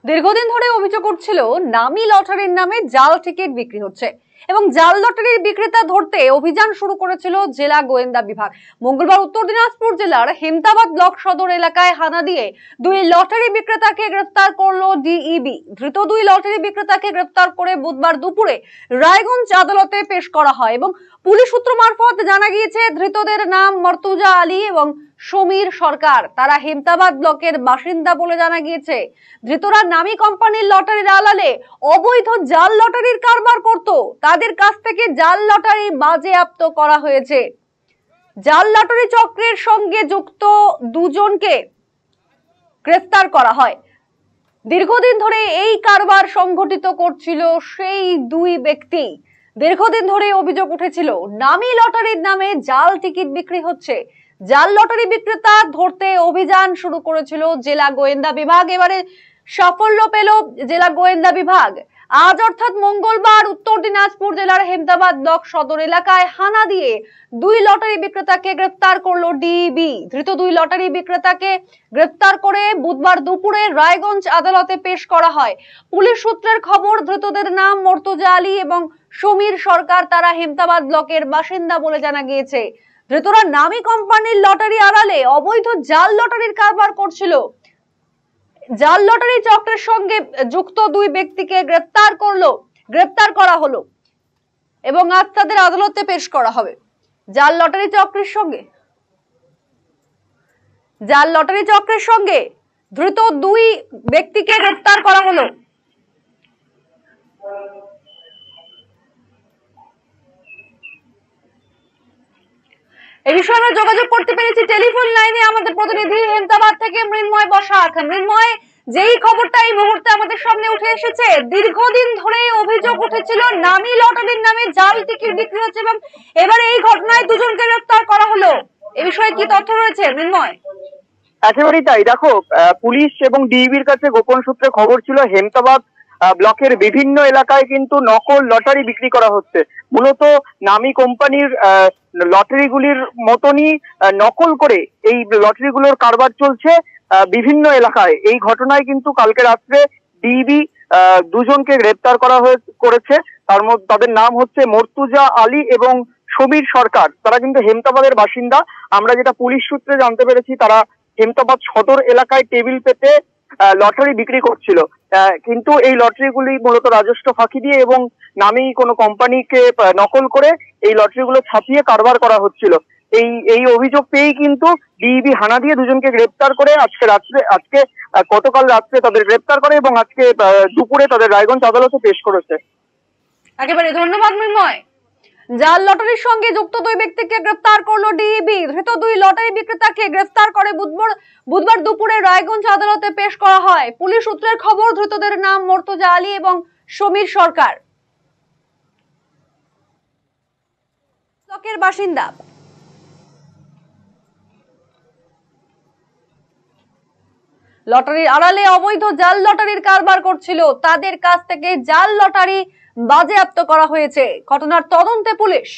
দীর্ঘদিন ধরে অভিযোগ উঠছিল নামী লটারির নামে জাল টিকিট বিক্রি হচ্ছে এবং জাল লটারির বিক্রেতা ধরতে অভিযান শুরু করেছিল জেলা গোয়েন্দা বিভাগ। মঙ্গলবার উত্তর দিনাজপুর জেলার হেমতাবাদ ব্লক সদর এলাকায় হানা দিয়ে দুই লটারি বিক্রেতাকে গ্রেফতার করলো ডিইবি। ধৃত দুই লটারি বিক্রেতাকে গ্রেফতার করে বুধবার দুপুরে রায়গঞ্জ আদালতে পেশ করা হয় এবং পুলিশ সূত্র মারফত জানা গিয়েছে ধৃতদের নাম মর্তুজা আলী এবং সমীর সরকার। তারা হেমতাবাদ ব্লকের বাসিন্দা বলে জানা গিয়েছে। ধৃতরা নামী কোম্পানির লটারির আড়ালে অবৈধ জাল লটারির কারবার করত। তাদের কাছ থেকে জাল লটারি বাজেয়াপ্ত করা হয়েছে। জাল লটারি চক্রের সঙ্গে যুক্ত দুজনকে গ্রেফতার করা হয়। দীর্ঘদিন ধরে এই কারবার সংগঠিত করছিল সেই দুই ব্যক্তি। দীর্ঘদিন ধরে অভিযোগ উঠেছিল নামী লটারির নামে জাল টিকিট বিক্রি হচ্ছে। জাল লটারি বিক্রেতা ধরতে অভিযান শুরু করেছিল জেলা গোয়েন্দা বিভাগ। এবারে সাফল্য পেল জেলা গোয়েন্দা বিভাগ। আজ অর্থাৎ মঙ্গলবার উত্তর দিনাজপুর জেলার হেমতাবাদ ব্লক সদর এলাকায় হানা দিয়ে দুই লটারি বিক্রেতাকে গ্রেফতার করলো ডিইবি। ধৃত দুই লটারি বিক্রেতাকে গ্রেফতার করে বুধবার দুপুরে রায়গঞ্জ আদালতে পেশ করা হয়। পুলিশ সূত্রের খবর, ধৃতদের নাম মর্তুজা আলী এবং সমীর সরকার। তারা হেমতাবাদ ব্লকের বাসিন্দা বলে জানা গিয়েছে। ধৃতরা নামী কোম্পানির লটারি আড়ালে অবৈধ জাল লটারির কারবার করছিল। জাল লটারি চক্রের সঙ্গে যুক্ত দুই ব্যক্তিকে গ্রেফতার করা হলো এবং আজ তাদের আদালতে পেশ করা হবে। জাল লটারি চক্রের সঙ্গে ধৃত দুই ব্যক্তিকে গ্রেফতার করা হলো। এই বিষয়ে আমরা যোগাযোগ করতে পেরেছি টেলিফোন লাইনে আমাদের প্রতিনিধি হেমতাবাদ থেকে মৃন্ময় বসাক। মৃন্ময়, যেই খবরটা এই মুহূর্তে আমাদের সামনে উঠে এসেছে, দীর্ঘদিন ধরে অভিযোগ উঠেছিল নামী লটারির নামে জাল টিকিট বিক্রি হচ্ছে এবং এবারে এই ঘটনায় দুজনকে গ্রেফতার করা হলো। এই বিষয়ে কি তথ্য রয়েছে মৃন্ময়? একেবারেই তাই। দেখো, পুলিশ এবং ডিইবির কাছে গোপন সূত্রে খবর ছিল হেমতাবাদ ব্লকের বিভিন্ন এলাকায় কিন্তু নকল লটারি বিক্রি করা হচ্ছে। মূলত নামী কোম্পানির লটারিগুলির মতনই নকল করে এই লটারিগুলোর কারবার চলছে বিভিন্ন এলাকায়। এই ঘটনায় কিন্তু কালকে রাত্রে ডিইবি দুজনকে গ্রেপ্তার করেছে। তাদের নাম হচ্ছে মর্তুজা আলী এবং সমীর সরকার। তারা কিন্তু হেমতাবাদের বাসিন্দা। আমরা যেটা পুলিশ সূত্রে জানতে পেরেছি, তারা হেমতাবাদ সদর এলাকায় টেবিল পেতে লটারি বিক্রি করছিল। কিন্তু এই লটারিগুলি মূলত রাজস্ব ফাঁকি দিয়ে এবং নামী কোনো কোম্পানিকে নকল করে এই লটারিগুলো ছাপিয়ে কারবার করা হচ্ছিল। এই অভিযোগ পেয়েই কিন্তু ডিইবি হানা দিয়ে দুজনকে গ্রেপ্তার করে গতকাল রাত্রে তাদের গ্রেপ্তার করে এবং আজকে দুপুরে তাদের রায়গঞ্জ আদালতে পেশ করেছে। একেবারে ধন্যবাদ মৃন্ময়। জাল লটারির সঙ্গে যুক্ত দুই ব্যক্তিকে গ্রেফতার করলো ডিইবি। ধৃত দুই লটারি বিক্রেতাকে গ্রেফতার করে বুধবার দুপুরে রায়গঞ্জ আদালতে পেশ করা হয়। পুলিশ সূত্রের খবর, ধৃতদের নাম মর্তুজা আলী এবং সমীর সরকার, ব্লকের বাসিন্দা। লটারির আড়ালে অবৈধ জাল লটারির কারবার করছিল। তাদের কাছ থেকে জাল লটারি বাজেয়াপ্ত করা হয়েছে। ঘটনার তদন্তে পুলিশ।